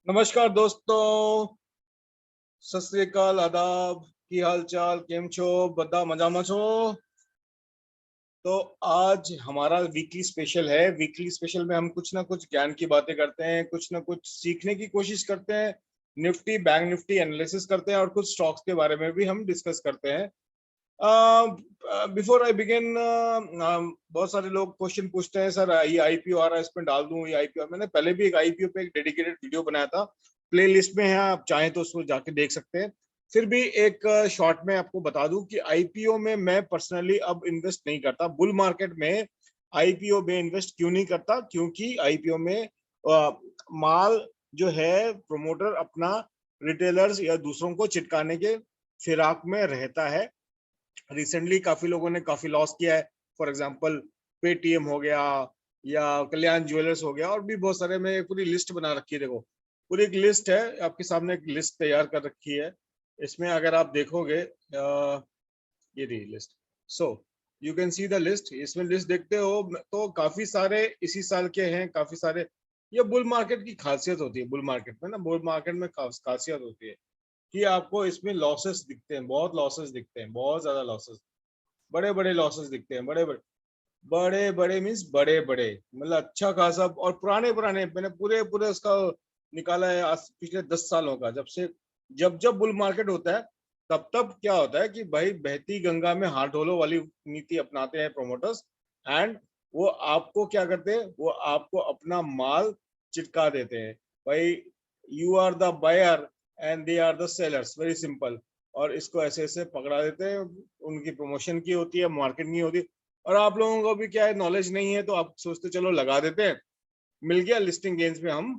नमस्कार दोस्तों, सत श्री अकाल, आदाब, की हाल चाल, केम छो, बदा मजामा छो। तो आज हमारा वीकली स्पेशल है। वीकली स्पेशल में हम कुछ ना कुछ ज्ञान की बातें करते हैं, कुछ ना कुछ सीखने की कोशिश करते हैं, निफ्टी बैंक निफ्टी एनालिसिस करते हैं और कुछ स्टॉक्स के बारे में भी हम डिस्कस करते हैं। बिफोर आई बिगिन, बहुत सारे लोग क्वेश्चन पूछते हैं, सर ये आईपीओ आ रहा है, इसमें डाल दूं ये आईपीओ। मैंने पहले भी एक आईपीओ पे एक डेडिकेटेड वीडियो बनाया था, प्ले लिस्ट में है, आप चाहें तो उसको जाके देख सकते हैं। फिर भी एक शॉर्ट में आपको बता दूं कि आईपीओ में मैं पर्सनली अब इन्वेस्ट नहीं करता। बुल मार्केट में आईपीओ में इन्वेस्ट क्यों नहीं करता? क्योंकि आईपीओ में माल जो है प्रमोटर अपना रिटेलर्स या दूसरों को चिटकाने के फिराक में रहता है। रिसेंटली काफी लोगों ने काफी लॉस किया है। फॉर एग्जांपल पेटीएम हो गया या कल्याण ज्वेलर्स हो गया, और भी बहुत सारे। मैं पूरी लिस्ट बना रखी है, देखो पूरी एक लिस्ट है आपके सामने, एक लिस्ट तैयार कर रखी है। इसमें अगर आप देखोगे, ये रही list. So you can see the list. इसमें लिस्ट देखते हो तो काफी सारे इसी साल के हैं, काफी सारे। ये बुल मार्केट की खासियत होती है। बुल मार्केट में ना, बुल मार्केट में खासियत होती है कि आपको इसमें लॉसेस दिखते हैं, बहुत लॉसेस दिखते हैं, बहुत ज्यादा लॉसेस, बड़े बड़े लॉसेस दिखते हैं। बड़े बड़े बड़े बड़े मीन्स बड़े बड़े, मतलब अच्छा खासा। और पुराने पुराने मैंने पूरे पूरे उसका निकाला है, आज पिछले 10 सालों का। जब से जब जब बुल मार्केट होता है, तब तब क्या होता है कि भाई बहती गंगा में हाथ धो वाली नीति अपनाते हैं प्रोमोटर्स। एंड वो आपको क्या करते हैं? वो आपको अपना माल चिटका देते हैं। भाई you are the buyer and they are the sellers, very simple. और इसको ऐसे ऐसे पकड़ा देते हैं। उनकी प्रमोशन की होती है, मार्केटिंग की होती है। और आप लोगों को भी क्या है, नॉलेज नहीं है, तो आप सोचते चलो लगा देते हैं, मिल गया लिस्टिंग गेन्स में हम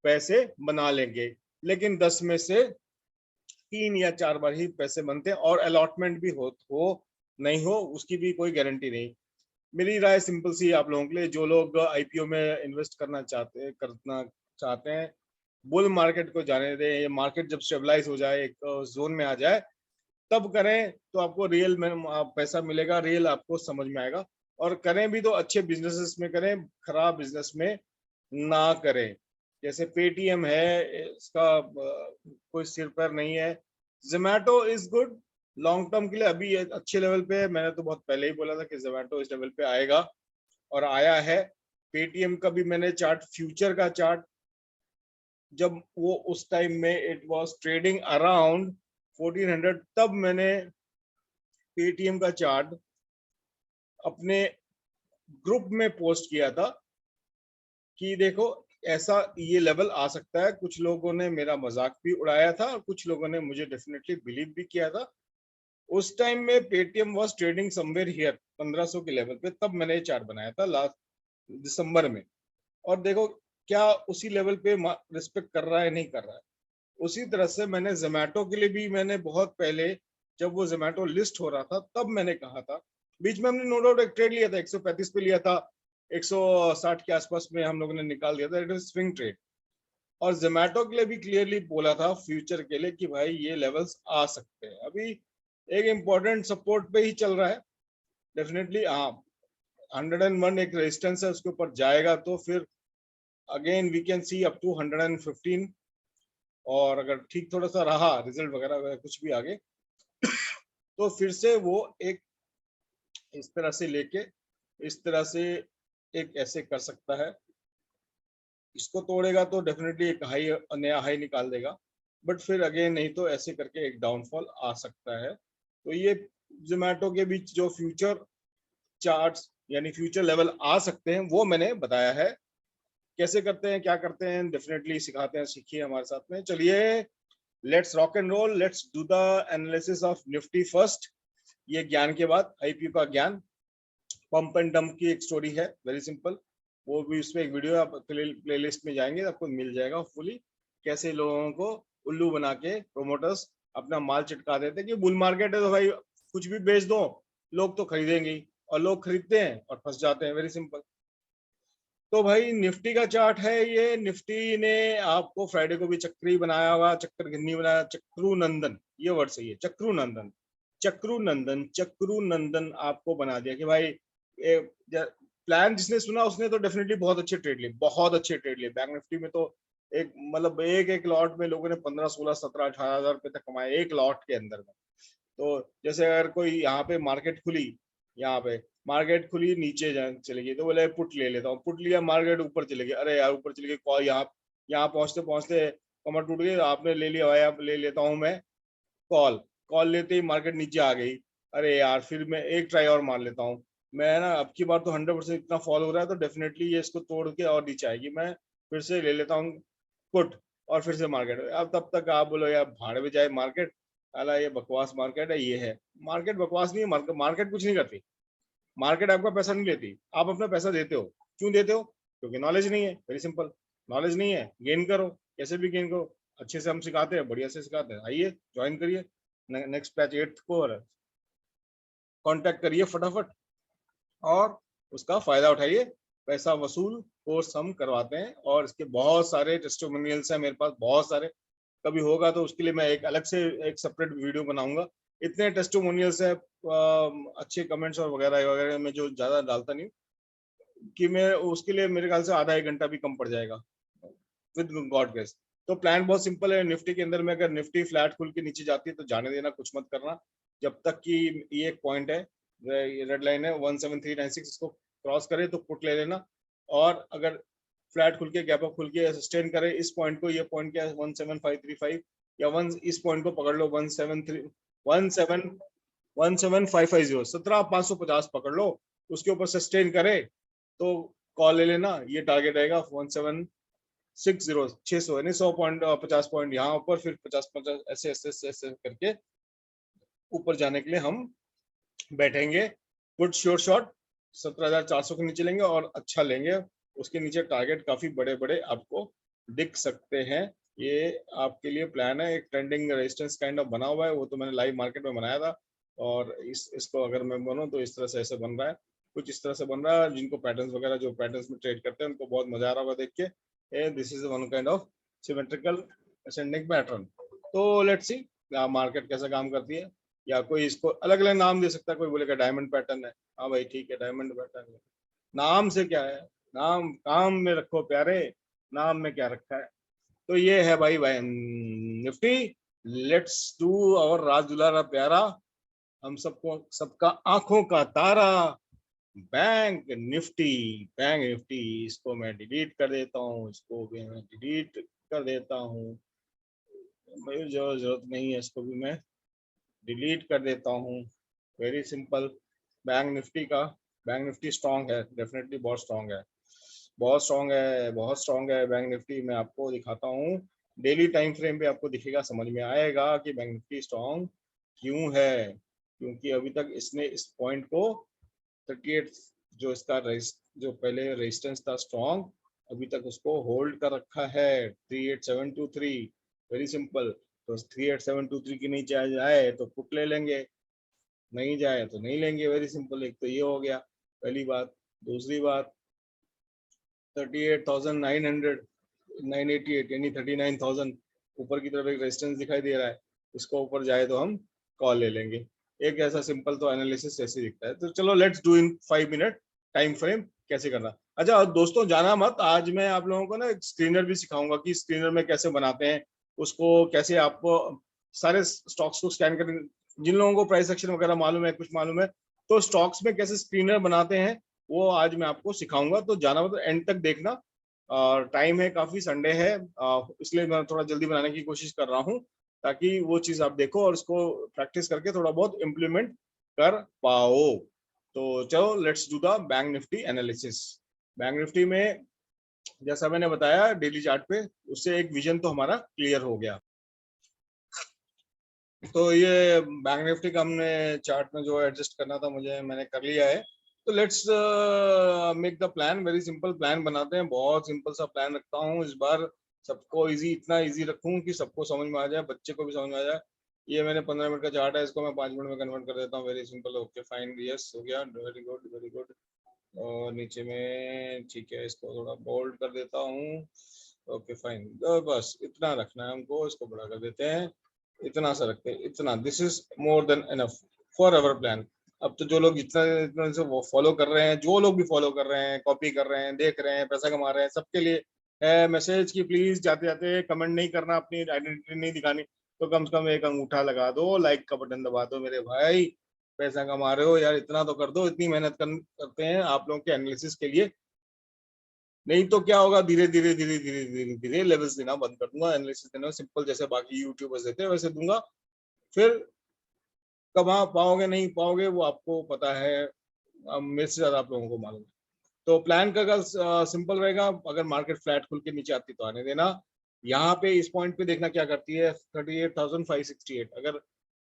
पैसे बना लेंगे। लेकिन 10 में से 3 या 4 बार ही पैसे बनते हैं, और अलॉटमेंट भी हो नहीं हो उसकी भी कोई गारंटी नहीं। मेरी राय सिंपल सी आप लोगों के लिए, जो लोग आईपीओ में इन्वेस्ट करना चाहते हैं, बुल मार्केट को जाने दें। ये मार्केट जब स्टेबलाइज हो जाए, एक जोन में आ जाए, तब करें तो आपको रियल में पैसा मिलेगा, रियल आपको समझ में आएगा। और करें भी तो अच्छे बिजनेसेस में करें, खराब बिजनेस में ना करें। जैसे पेटीएम है, इसका कोई सिर पैर नहीं है। Zomato is good long term के लिए, अभी अच्छे लेवल पे है। मैंने तो बहुत पहले ही बोला था कि जोमेटो इस लेवल पे आएगा, और आया है। पेटीएम का भी मैंने चार्ट, फ्यूचर का चार्ट, जब वो उस टाइम में इट वाज ट्रेडिंग अराउंड 1400, तब मैंने पेटीएम का चार्ट अपने ग्रुप में पोस्ट किया था कि देखो ऐसा ये लेवल आ सकता है। कुछ लोगों ने मेरा मजाक भी उड़ाया था, और कुछ लोगों ने मुझे डेफिनेटली बिलीव भी किया था। उस टाइम में Paytm was trading somewhere here 1500 के लेवल पे, तब मैंने ये चार्ट बनाया था लास्ट दिसंबर में। और देखो क्या उसी लेवल पे रिस्पेक्ट कर रहा है, नहीं कर रहा है। उसी तरह से मैंने जोमेटो के लिए भी, मैंने बहुत पहले जब वो जोमेटो लिस्ट हो रहा था, तब मैंने कहा था। बीच में हमने नो डाउट एक ट्रेड लिया था, 135 पे लिया था, 160 के आसपास में हम लोगों ने निकाल दिया था। It is swing trade. और जोमेटो के लिए भी क्लियरली बोला था फ्यूचर के लिए कि भाई ये लेवल्स आ सकते हैं। अभी एक इम्पोर्टेंट सपोर्ट पे ही चल रहा है डेफिनेटली। हाँ, 101 एक रेजिस्टेंस है, उसके ऊपर जाएगा तो फिर again we can see up to 115। और अगर ठीक थोड़ा सा रहा रिजल्ट वगैरह वगैरह कुछ भी आगे, तो फिर से वो एक इस तरह से लेके इस तरह से एक ऐसे कर सकता है। इसको तोड़ेगा तो डेफिनेटली एक हाई, नया हाई निकाल देगा। बट फिर अगेन नहीं तो ऐसे करके एक डाउनफॉल आ सकता है। तो ये जोमेटो के बीच जो फ्यूचर चार्ट्स यानी फ्यूचर लेवल आ सकते हैं, वो मैंने बताया है। कैसे करते हैं, क्या करते हैं, डेफिनेटली सिखाते हैं। सीखिए हमारे साथ में, चलिए let's rock and roll, let's do the analysis of Nifty first. ये ज्ञान के बाद आईपीओ का ज्ञान, पंप एंड डंप की एक स्टोरी है, वेरी सिंपल। वो भी उसमें एक वीडियो, आप प्लेलिस्ट में जाएंगे आपको मिल जाएगा फुली, कैसे लोगों को उल्लू बना के प्रोमोटर्स अपना माल चिटका देते हैं कि बुल मार्केट है तो भाई कुछ भी बेच दो, लोग तो खरीदेंगे ही। और लोग खरीदते हैं और फंस जाते हैं, वेरी सिंपल। तो भाई निफ्टी का चार्ट है ये। निफ्टी ने आपको फ्राइडे को भी चक्री बनाया हुआ, चक्कर गिन्नी बनाया, चक्रू नंदन, ये वर्ड सही है, चक्रू नंदन। चक्रू नंदन, चक्रू नंदन आपको बना दिया कि भाई प्लान जिसने सुना उसने तो डेफिनेटली बहुत अच्छे ट्रेड लिए, बहुत अच्छे ट्रेड लिए। बैंक निफ्टी में तो एक मतलब एक लॉट में लोगों ने 15, 16, 17, 18 हजार रुपए तक कमाए एक लॉट के अंदर में। तो जैसे अगर कोई यहाँ पे मार्केट खुली, यहाँ पे मार्केट खुली नीचे चली गई तो बोले पुट ले लेता हूँ, पुट लिया, मार्केट ऊपर चले गई, अरे यार ऊपर चली गई, कॉल यहाँ यहाँ पहुंचते पहुंचते कमर टूट गई, आपने ले लिया भाई, अब ले लेता हूँ मैं कॉल। कॉल लेते ही मार्केट नीचे आ गई, अरे यार फिर मैं एक ट्राई और मार लेता हूँ, मैं ना अब की बार तो 100% इतना फॉल हो रहा है तो डेफिनेटली ये इसको तोड़ के और नीचे आएगी, मैं फिर से ले लेता हूँ पुट, और फिर से मार्केट। अब तब तक आप बोलो यार भाड़ में जाए मार्केट, अला ये बकवास मार्केट है, ये है मार्केट बकवास नहीं है, मार्केट कुछ नहीं करती, मार्केट आपका पैसा नहीं लेती, आप अपना पैसा देते हो। क्यों देते हो? क्योंकि नॉलेज नहीं है, वेरी सिंपल, नॉलेज नहीं है, गेन करो, कैसे भी गेन करो, अच्छे से हम सिखाते हैं, बढ़िया से सिखाते हैं, आइए ज्वाइन करिए, नेक्स्ट बैच 8th को कांटेक्ट करिए फटाफट और उसका फायदा उठाइए, पैसा वसूल कोर्स हम करवाते हैं और इसके बहुत सारे टेस्टिमोनियल्स हैं मेरे पास, बहुत सारे, कभी होगा तो उसके लिए मैं एक अलग से एक सेपरेट वीडियो बनाऊंगा, इतने टेस्टिमोनियल्स है, अच्छे कमेंट्स और वगैरह वगैरह में जो ज्यादा डालता नहीं कि मैं उसके लिए मेरे ख्याल से आधा 1 घंटा भी कम पड़ जाएगा विद गॉड ग्रेस। तो प्लान बहुत सिंपल है, निफ्टी के अंदर में अगर निफ्टी फ्लैट खुल के नीचे जाती है तो जाने देना, कुछ मत करना जब तक कि ये एक पॉइंट है, रेड लाइन है 17396, इसको क्रॉस करे तो पुट ले लेना, और अगर फ्लैट खुल के गैप अप खुल के सस्टेन करे इस पॉइंट को, ये पॉइंट क्या है 17535 या वन, इस पॉइंट को पकड़ लो 17550 17550 पकड़ लो, उसके ऊपर सस्टेन करे तो कॉल ले लेना, ये टारगेट रहेगा 1760 600 यानी 100 पॉइंट 50 पॉइंट यहाँ ऊपर, फिर 50 ऐसे ऐसे ऐसे ऐसे करके ऊपर जाने के लिए हम बैठेंगे। गुड श्योर शॉट 17,400 के नीचे लेंगे और अच्छा लेंगे, उसके नीचे टारगेट काफी बड़े बड़े आपको दिख सकते हैं। ये आपके लिए प्लान है, एक ट्रेंडिंग रेजिस्टेंस काइंड ऑफ बना हुआ है, वो तो मैंने लाइव मार्केट में बनाया था, और इसको अगर मैं बनूं तो इस तरह से ऐसे बन रहा है, कुछ इस तरह से बन रहा है, जिनको पैटर्न्स वगैरह जो पैटर्न्स में ट्रेड करते हैं उनको बहुत मजा आ रहा होगा देख के, this is one kind of symmetrical ascending pattern. तो लेट्स सी मार्केट कैसा काम करती है, या कोई इसको अलग अलग नाम दे सकता है, कोई बोलेगा डायमंड पैटर्न है, हाँ भाई ठीक है डायमंड पैटर्न है, नाम से क्या है, नाम काम में रखो प्यारे, नाम में क्या रखा है। तो ये है भाई भाई निफ्टी, लेट्स डू और राज दुलारा प्यारा, हम सबको सबका आंखों का तारा बैंक निफ्टी, बैंक निफ्टी, इसको मैं डिलीट कर देता हूँ, इसको भी मैं डिलीट कर देता हूँ, भाई जो जरूरत नहीं है इसको भी मैं डिलीट कर देता हूँ, वेरी सिंपल। बैंक निफ्टी का, बैंक निफ्टी स्ट्रांग है, डेफिनेटली बहुत स्ट्रांग है, बहुत स्ट्रांग है, बहुत स्ट्रांग है बैंक निफ्टी। मैं आपको दिखाता हूँ डेली टाइम फ्रेम पे, आपको दिखेगा, समझ में आएगा कि बैंक निफ्टी स्ट्रांग क्यों है, क्योंकि अभी तक इसने इस पॉइंट को 38 जो इसका जो पहले रेजिस्टेंस था स्ट्रांग, अभी तक उसको होल्ड कर रखा है 38723, वेरी सिंपल। तो 38723 के नीचे जाए तो पुट ले लेंगे, नहीं जाए तो नहीं लेंगे, वेरी सिंपल। एक तो ये हो गया पहली बात। दूसरी बात 38,900 988 यानी 39,000 ऊपर की तरफ एक रेजिस्टेंस दिखाई दे रहा है, इसको ऊपर जाए तो हम कॉल ले लेंगे। एक ऐसा सिंपल तो एनालिसिस ऐसे दिखता है। तो चलो let's do in 5 minute time frame कैसे करना। अच्छा दोस्तों जाना मत, आज मैं आप लोगों को ना एक स्क्रीनर भी सिखाऊंगा कि स्क्रीनर में कैसे बनाते हैं, उसको कैसे आपको सारे स्टॉक्स को स्कैन कर, जिन लोगों को प्राइस एक्शन वगैरह मालूम है, कुछ मालूम है, तो स्टॉक्स में कैसे स्क्रीनर बनाते हैं वो आज मैं आपको सिखाऊंगा। तो जाना मतलब एंड तक देखना, और टाइम है काफी, संडे है, इसलिए मैं थोड़ा जल्दी बनाने की कोशिश कर रहा हूँ ताकि वो चीज आप देखो और उसको प्रैक्टिस करके थोड़ा बहुत इम्प्लीमेंट कर पाओ। तो चलो let's do the bank Nifty analysis. Bank Nifty में जैसा मैंने बताया डेली चार्ट पे, उससे एक विजन तो हमारा क्लियर हो गया। तो ये बैंक निफ्टी का हमने चार्ट में जो एडजस्ट करना था मुझे, मैंने कर लिया है। तो let's make the plan, very simple plan बनाते हैं, बहुत सिंपल सा प्लान रखता हूँ इस बार, सबको इजी, इतना इजी रखूँ कि सबको समझ में आ जाए, बच्चे को भी समझ में आ जाए। ये मैंने 15 मिनट का चार्ट है, इसको मैं 5 मिनट में कन्वर्ट कर देता हूँ, very simple. Okay fine, yes हो गया, वेरी गुड वेरी गुड। और नीचे में ठीक है, इसको थोड़ा बोल्ड कर देता हूँ। ओके फाइन, बस इतना रखना है हमको, इसको बड़ा कर देते हैं, इतना सा रखते हैं, इतना, this is more than enough for our plan. अब तो जो लोग जितना इतना से वो फॉलो कर रहे हैं, जो लोग भी फॉलो कर रहे हैं, कॉपी कर रहे हैं, देख रहे हैं, पैसा कमा रहे हैं, सबके लिए है मैसेज की प्लीज जाते जाते कमेंट नहीं करना, अपनी आइडेंटिटी नहीं दिखानी, तो कम से कम एक अंगूठा लगा दो, लाइक का बटन दबा दो मेरे भाई। पैसा कमा रहे हो यार, इतना तो कर दो, इतनी मेहनत करते हैं आप लोगों के एनालिसिस के लिए। नहीं तो क्या होगा, धीरे धीरे धीरे धीरे धीरे धीरे लेवल्स देना बंद कर दूंगा, एनालिसिस देना सिंपल जैसे बाकी यूट्यूबर्स देते हैं वैसे दूंगा। फिर कमा पाओगे नहीं पाओगे वो आपको पता है, मेरे से ज्यादा आप लोगों को मालूम है। तो प्लान का अगर सिंपल रहेगा, अगर मार्केट फ्लैट खुल के नीचे आती तो आने देना। यहाँ पे इस पॉइंट पे देखना क्या करती है 38,568, अगर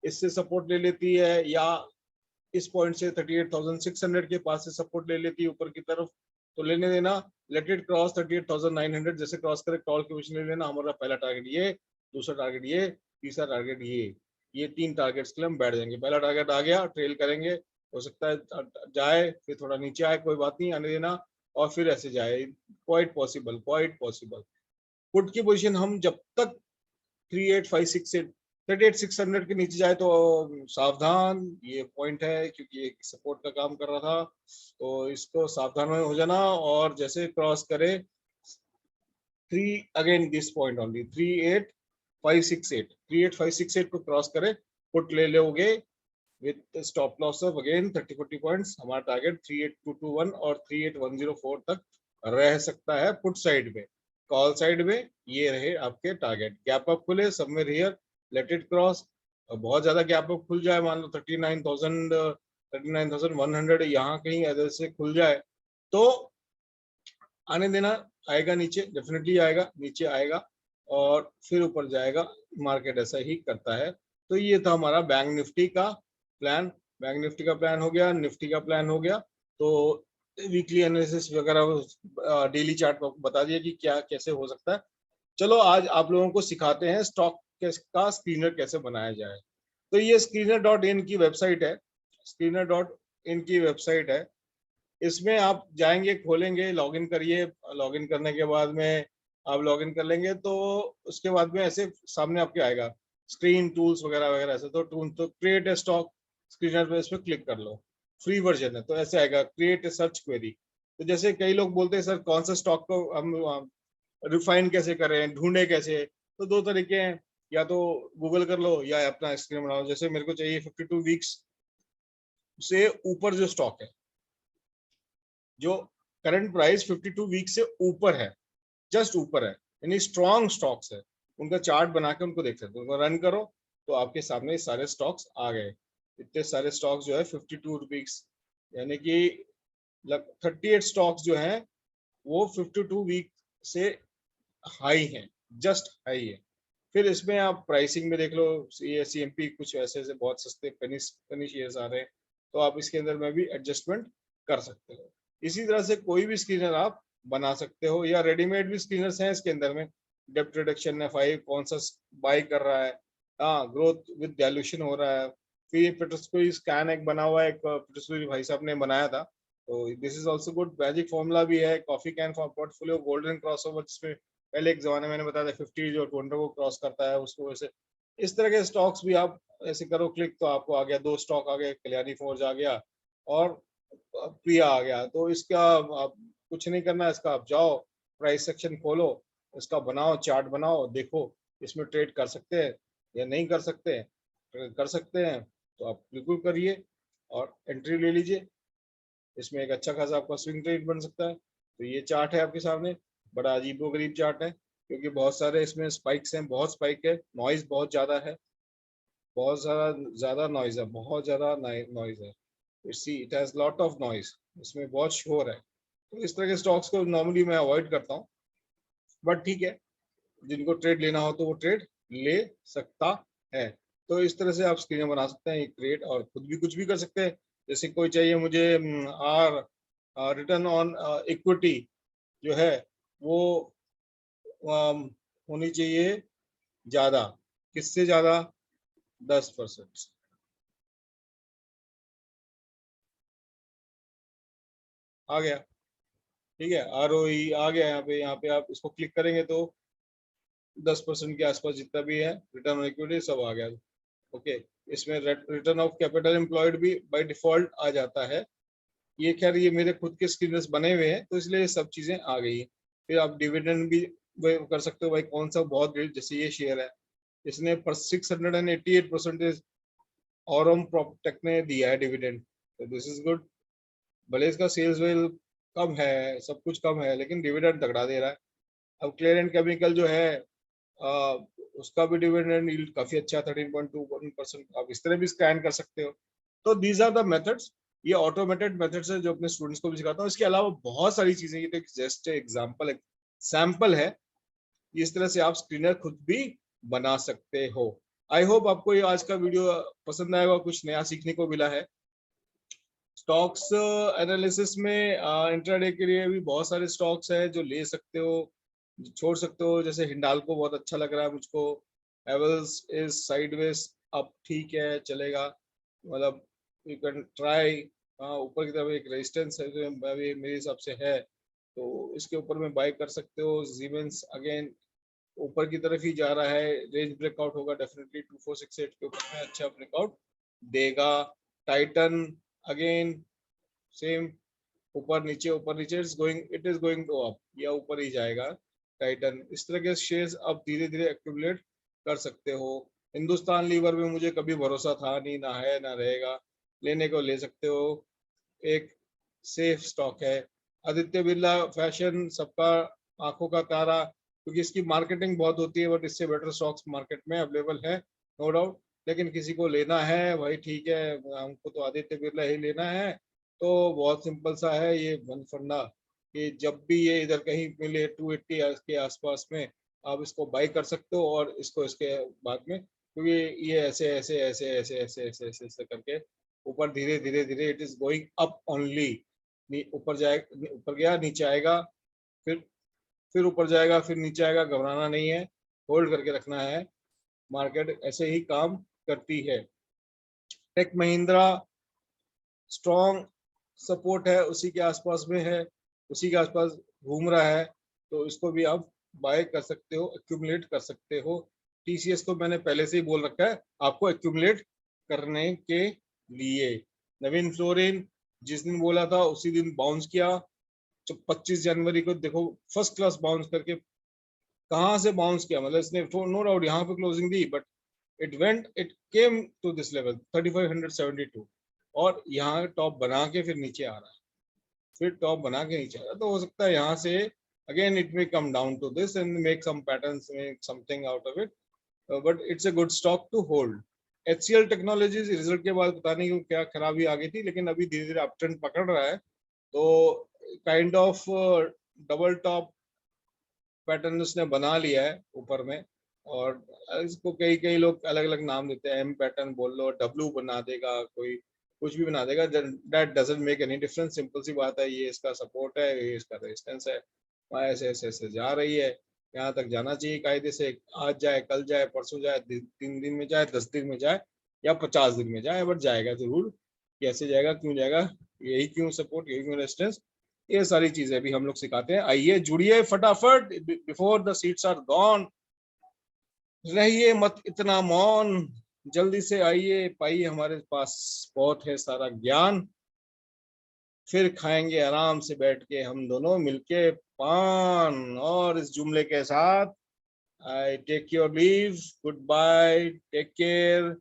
इससे सपोर्ट ले लेती है या इस पॉइंट से 38,600 के पास से सपोर्ट ले लेती है ऊपर की तरफ, तो लेने देना। लेट इट क्रॉस 38,900, जैसे क्रॉस करे कॉल की पोजीशन ले लेना। हमारा पहला टारगेट ये, दूसरा टारगेट ये, तीसरा टारगेट ये 3 टारगेट्स के लिए हम बैठ जाएंगे। पहला टारगेट आ गया, ट्रेल करेंगे, हो सकता है जाए फिर थोड़ा नीचे आए, कोई बात नहीं, आने देना, और फिर ऐसे जाए, quite possible, quite possible. Put की पोजीशन हम जब तक 38,568 38,600 के नीचे जाए तो सावधान, ये पॉइंट है क्योंकि एक सपोर्ट का काम कर रहा था, तो इसको सावधान में हो जाना। और जैसे क्रॉस करे 3 अगेन दिस पॉइंट ओनली 38,568 को क्रॉस करे, पुट ले लोगे with stop loss of again 30-40 points. हमारा टारगेट 38,221 और 38,104 तक रह सकता है पुट साइड में। कॉल साइड में ये रहे आपके टारगेट। गैप अप खुले somewhere here, let it cross. बहुत ज्यादा गैप अप खुल जाए, मान लो 39,100 यहाँ कहीं अदर से खुल जाए तो आने देना, आएगा नीचे, डेफिनेटली आएगा, नीचे आएगा और फिर ऊपर जाएगा। मार्केट ऐसा ही करता है। तो ये था हमारा बैंक निफ्टी का प्लान। बैंक निफ्टी का प्लान हो गया, निफ्टी का प्लान हो गया। तो वीकली एनालिसिस वगैरह, डेली चार्ट बता दिया कि क्या कैसे हो सकता है। चलो आज आप लोगों को सिखाते हैं स्टॉक का स्क्रीनर कैसे बनाया जाए। तो ये screener.in की वेबसाइट है, screener.in की वेबसाइट है। इसमें आप जाएंगे, खोलेंगे, लॉगिन करिए। लॉगिन करने के बाद में आप लॉगिन कर लेंगे तो उसके बाद में ऐसे सामने आपके आएगा स्क्रीन टूल्स वगैरह वगैरह ऐसे। तो टूल तो क्रिएट ए स्टॉक स्क्रीनर पे इस पर क्लिक कर लो, फ्री वर्जन है। तो ऐसे आएगा क्रिएट ए सर्च क्वेरी। तो जैसे कई लोग बोलते हैं सर कौन सा स्टॉक को हम रिफाइन कैसे करें, ढूंढे कैसे, तो 2 तरीके हैं, या तो गूगल कर लो या अपना स्क्रीन बनाओ। जैसे मेरे को चाहिए 52 वीक्स से ऊपर जो स्टॉक है, जो करंट प्राइस 52 वीक से ऊपर है, जस्ट ऊपर है, यानी स्ट्रॉन्ग स्टॉक्स है, उनका चार्ट बना के उनको देख सकते हो। उनको रन करो तो आपके सामने सारे स्टॉक्स आ गए। इतने सारे स्टॉक्स जो है 52 रुपीज, यानी कि 38 स्टॉक्स जो हैं वो 52 वीक से हाई है, जस्ट हाई है। फिर इसमें आप प्राइसिंग में देख लो, CMP कुछ ऐसे ऐसे बहुत सस्ते पेनी शेयर्स आ रहे हैं, तो आप इसके अंदर में भी एडजस्टमेंट कर सकते हो। इसी तरह से कोई भी स्क्रीनर आप बना सकते हो, या रेडीमेड भी स्क्रीनर्स हैं इसके अंदर में। डेप्थ रिडक्शन F5 कौन सा बाई कर रहा है, हाँ ग्रोथ विद वैल्यूएशन हो रहा है। फिर ये पेट्रोस्कोई स्कैन एक बना हुआ है, एक पेट्रोस्कोई भाई साहब ने बनाया था, तो this is also good. Magic formula भी है, coffee can for portfolio, golden crossover, जिसमें पहले एक जमाने में मैंने बताया था 50 जो 200 को क्रॉस करता है उसको वैसे। इस तरह के स्टॉक्स भी आप ऐसे करो क्लिक तो आपको आ गया, 2 स्टॉक आ गए, कल्याणी फोर्ज आ गया और प्रिया आ गया। तो इसका आप कुछ नहीं करना, इसका आप जाओ प्राइस सेक्शन खोलो, इसका बनाओ चार्ट बनाओ, देखो इसमें ट्रेड कर सकते हैं या नहीं कर सकते हैं। कर सकते हैं तो आप बिल्कुल करिए और एंट्री ले लीजिए, इसमें एक अच्छा खासा आपका स्विंग ट्रेड बन सकता है। तो ये चार्ट है आपके सामने, बड़ा अजीबोगरीब चार्ट है क्योंकि बहुत सारे इसमें स्पाइक्स हैं, बहुत स्पाइक है, नॉइज बहुत ज्यादा है, बहुत ज्यादा नॉइज है, बहुत ज्यादा नॉइज है। See it has lot of noise, इसमें बहुत शोर है। तो इस तरह के स्टॉक्स को नॉर्मली मैं अवॉइड करता हूँ, बट ठीक है, जिनको ट्रेड लेना हो तो वो ट्रेड ले सकता है। तो इस तरह से आप स्क्रीन बना सकते हैं, ट्रेड, और खुद भी कुछ भी कर सकते हैं। जैसे कोई चाहिए मुझे आर रिटर्न ऑन इक्विटी जो है वो होनी चाहिए ज्यादा, किससे ज्यादा, 10%। आ गया, ठीक है, ROE आ गया यहाँ पे। यहाँ पे आप इसको क्लिक करेंगे तो 10% के आसपास जितना भी है रिटर्न ऑन इक्विटी सब आ गया। ओके, इसमें रिटर्न ऑफ कैपिटल एम्प्लॉयड भी बाय डिफॉल्ट आ जाता है। ये खैर ये मेरे खुद के स्क्रीनर्स बने हुए हैं तो इसलिए सब चीजें आ गई है। फिर आप डिविडेंड भी कर सकते हो भाई, कौन सा बहुत ग्रेट, जैसे ये शेयर है, इसने पर 688% औरम प्रोटेक्ट ने दिया है डिविडेंड, तो दिस इज गुड। भले इसका सेल्स वेल कम है, सब कुछ कम है, लेकिन डिविडेंड तगड़ा दे रहा है। अब क्लियरेंट केमिकल जो है आ, उसका भी डिविडेंड यील्ड काफी अच्छा, 13.21%, आप इस तरह भी स्कैन कर सकते हो। तो दीज आर द मेथड्स, ये ऑटोमेटेड मेथड्स है जो अपने स्टूडेंट्स को भी सिखाता हूँ। इसके अलावा बहुत सारी चीजें, ये तो जस्ट एग्जाम्पल, सैंपल है, इस तरह से आप स्क्रीनर खुद भी बना सकते हो। आई होप आपको ये आज का वीडियो पसंद आएगा, कुछ नया सीखने को मिला है। स्टॉक्स एनालिसिस में इंट्राडे के लिए भी बहुत सारे स्टॉक्स है जो ले सकते हो, छोड़ सकते हो। जैसे हिंडाल्को बहुत अच्छा लग रहा है मुझको, हेवल्स इज साइडवेज अप, ठीक है चलेगा, मतलब यू कैन ट्राई। ऊपर की तरफ एक रेजिस्टेंस है जो मेरे हिसाब से है, तो इसके ऊपर में बाय कर सकते हो। सीमेंस अगेन ऊपर की तरफ ही जा रहा है, रेंज ब्रेकआउट होगा डेफिनेटली 2468 के ऊपर में अच्छा ब्रेकआउट देगा। टाइटन अगेन सेम, ऊपर नीचे it is going to up, या ऊपर ही जाएगा टाइटन। इस तरह के शेयर्स आप धीरे धीरे एक्यूमुलेट कर सकते हो। हिंदुस्तान लीवर में मुझे कभी भरोसा था नहीं, ना है ना रहेगा, लेने को ले सकते हो, एक सेफ स्टॉक है। आदित्य बिरला फैशन सबका आंखों का तारा, क्योंकि इसकी मार्केटिंग बहुत होती है, बट इससे बेटर स्टॉक्स मार्केट में अवेलेबल है नो डाउट। लेकिन किसी को लेना है भाई, ठीक है, हमको तो आदित्य बिरला ही लेना है, तो बहुत सिंपल सा है ये वन फंडा, कि जब भी ये इधर कहीं मिले 280 के आसपास में, आप इसको बाई कर सकते हो, और इसको इसके बाद में, क्योंकि ये ऐसे ऐसे ऐसे ऐसे ऐसे ऐसे ऐसे ऐसे करके ऊपर धीरे धीरे धीरे it is going up only. ऊपर जाएगा, ऊपर गया, नीचे आएगा, फिर ऊपर जाएगा, फिर नीचे आएगा, घबराना नहीं है, होल्ड करके रखना है, मार्केट ऐसे ही काम करती है। टेक महिंद्रा स्ट्रॉन्ग सपोर्ट है, उसी के आसपास में है, उसी के आसपास घूम रहा है, तो इसको भी आप बाय कर सकते हो, एक्यूमुलेट कर सकते हो। टीसीएस तो मैंने पहले से ही बोल रखा है आपको एक्यूमुलेट करने के लिए। नवीन फ्लोरिन जिस दिन बोला था उसी दिन बाउंस किया, जब 25 जनवरी को देखो फर्स्ट क्लास बाउंस करके, कहाँ से बाउंस किया, मतलब इसने नो डाउट यहाँ पे क्लोजिंग दी, but it came to this level 3572, और यहाँ टॉप बना के फिर नीचे आ रहा है, फिर टॉप बना के नीचे आ रहा है, तो हो सकता है यहाँ से again it may come down to this and make some patterns, make something out of it, but it's a good stock to hold. HCL Technologies result के बाद पता नहीं क्या खराबी आ गई थी, लेकिन अभी धीरे धीरे अप ट्रेंड पकड़ रहा है, तो kind of double top pattern उसने बना लिया है ऊपर में, और इसको कई कई लोग अलग अलग नाम देते हैं, एम पैटर्न बोल लो, डब्ल्यू बना देगा कोई, कुछ भी बना देगा, that doesn't make any difference. Simple सी बात है, ये इसका सपोर्ट है, ये इसका रेजिस्टेंस है, ऐसे ऐसे ऐसे जा रही है, यहाँ तक जाना चाहिए कायदे से, आज जाए, कल जाए, परसों जाए, 3 दिन में जाए, 10 दिन में जाए, या 50 दिन में जाए, बट जाएगा जरूर। कैसे जाएगा, क्यों जाएगा, यही क्यों सपोर्ट, यही क्यों रेजिस्टेंस, ये सारी चीजें भी हम लोग सिखाते हैं। आइए जुड़िए फटाफट, before the seats are gone, रहिए मत इतना मौन, जल्दी से आइए, पाइए हमारे पास बहुत है सारा ज्ञान, फिर खाएंगे आराम से बैठ के हम दोनों मिलके पान। और इस जुमले के साथ I take your leave, goodbye, take care.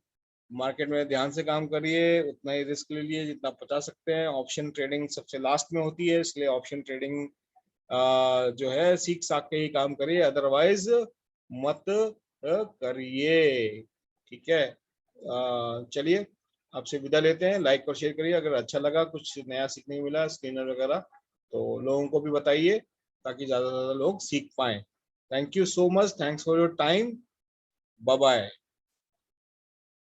Market में ध्यान से काम करिए, उतना ही रिस्क ले लिए जितना बचा सकते हैं। ऑप्शन ट्रेडिंग सबसे लास्ट में होती है, इसलिए ऑप्शन ट्रेडिंग जो है सीख साख के ही काम करिए, अदरवाइज मत करिए, ठीक है। चलिए आपसे विदा लेते हैं, लाइक और शेयर करिए, अगर अच्छा लगा, कुछ नया सीखने को मिला स्क्रीनर वगैरह, तो लोगों को भी बताइए, ताकि ज्यादा से ज्यादा लोग सीख पाए। Thank you so much, thanks for your time, bye bye.